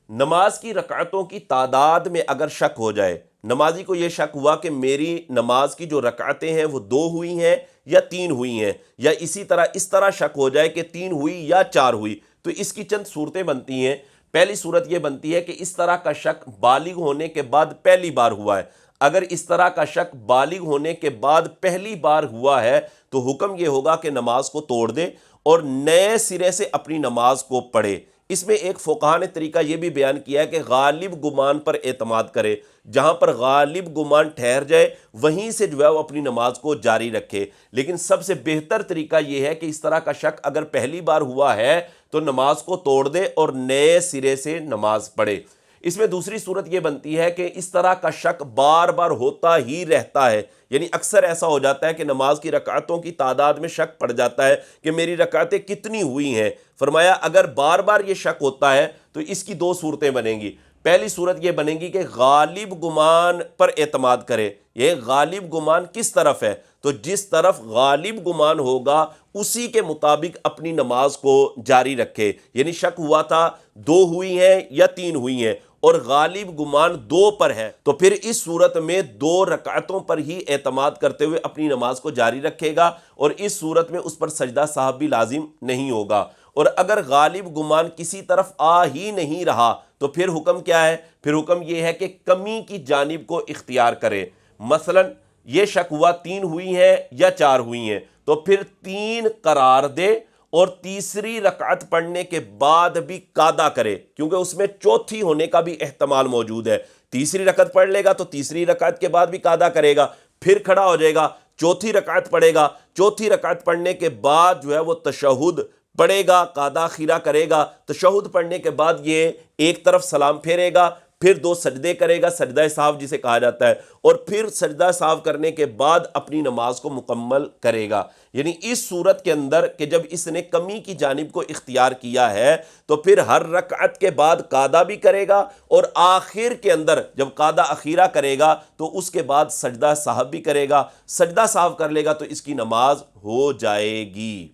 نماز کی رکعتوں کی تعداد میں اگر شک ہو جائے، نمازی کو یہ شک ہوا کہ میری نماز کی جو رکعتیں ہیں وہ 2 ہوئی ہیں یا 3 ہوئی ہیں، یا اسی طرح اس طرح شک ہو جائے کہ 3 ہوئی یا 4 ہوئی، تو اس کی چند صورتیں بنتی ہیں۔ پہلی صورت یہ بنتی ہے کہ اس طرح کا شک بالغ ہونے کے بعد پہلی بار ہوا ہے۔ اگر اس طرح کا شک بالغ ہونے کے بعد پہلی بار ہوا ہے تو حکم یہ ہوگا کہ نماز کو توڑ دے اور نئے سرے سے اپنی نماز کو پڑھے۔ اس میں ایک فقہا نے طریقہ یہ بھی بیان کیا ہے کہ غالب گمان پر اعتماد کرے، جہاں پر غالب گمان ٹھہر جائے وہیں سے جو ہے وہ اپنی نماز کو جاری رکھے۔ لیکن سب سے بہتر طریقہ یہ ہے کہ اس طرح کا شک اگر پہلی بار ہوا ہے تو نماز کو توڑ دے اور نئے سرے سے نماز پڑھے۔ اس میں دوسری صورت یہ بنتی ہے کہ اس طرح کا شک بار بار ہوتا ہی رہتا ہے، یعنی اکثر ایسا ہو جاتا ہے کہ نماز کی رکعتوں کی تعداد میں شک پڑ جاتا ہے کہ میری رکعتیں کتنی ہوئی ہیں۔ فرمایا اگر بار بار یہ شک ہوتا ہے تو اس کی 2 صورتیں بنیں گی۔ پہلی صورت یہ بنے گی کہ غالب گمان پر اعتماد کرے۔ یہ غالب گمان کس طرف ہے؟ تو جس طرف غالب گمان ہوگا اسی کے مطابق اپنی نماز کو جاری رکھے، یعنی شک ہوا تھا 2 ہوئی ہیں یا 3 ہوئی ہیں اور غالب گمان 2 پر ہے، تو پھر اس صورت میں 2 رکعتوں پر ہی اعتماد کرتے ہوئے اپنی نماز کو جاری رکھے گا، اور اس صورت میں اس پر سجدہ سہو بھی لازم نہیں ہوگا۔ اور اگر غالب گمان کسی طرف آ ہی نہیں رہا تو پھر حکم کیا ہے؟ پھر حکم یہ ہے کہ کمی کی جانب کو اختیار کرے۔ مثلا یہ شک ہوا 3 ہوئی ہیں یا 4 ہوئی ہیں، تو پھر 3 قرار دے اور تیسری رکعت پڑھنے کے بعد بھی قاعدہ کرے، کیونکہ اس میں چوتھی ہونے کا بھی احتمال موجود ہے۔ تیسری رکعت پڑھ لے گا تو تیسری رکعت کے بعد بھی قاعدہ کرے گا، پھر کھڑا ہو جائے گا، چوتھی رکعت پڑھے گا، چوتھی رکعت پڑھنے کے بعد جو ہے وہ تشہد پڑھے گا، قاعدہ خیرہ کرے گا۔ تشہد پڑھنے کے بعد یہ ایک طرف سلام پھیرے گا، پھر 2 سجدے کرے گا، سجدہ سہو جسے کہا جاتا ہے، اور پھر سجدہ سہو کرنے کے بعد اپنی نماز کو مکمل کرے گا۔ یعنی اس صورت کے اندر کہ جب اس نے کمی کی جانب کو اختیار کیا ہے تو پھر ہر رکعت کے بعد قاعدہ بھی کرے گا، اور آخر کے اندر جب قاعدہ اخیرہ کرے گا تو اس کے بعد سجدہ سہو بھی کرے گا۔ سجدہ سہو کر لے گا تو اس کی نماز ہو جائے گی۔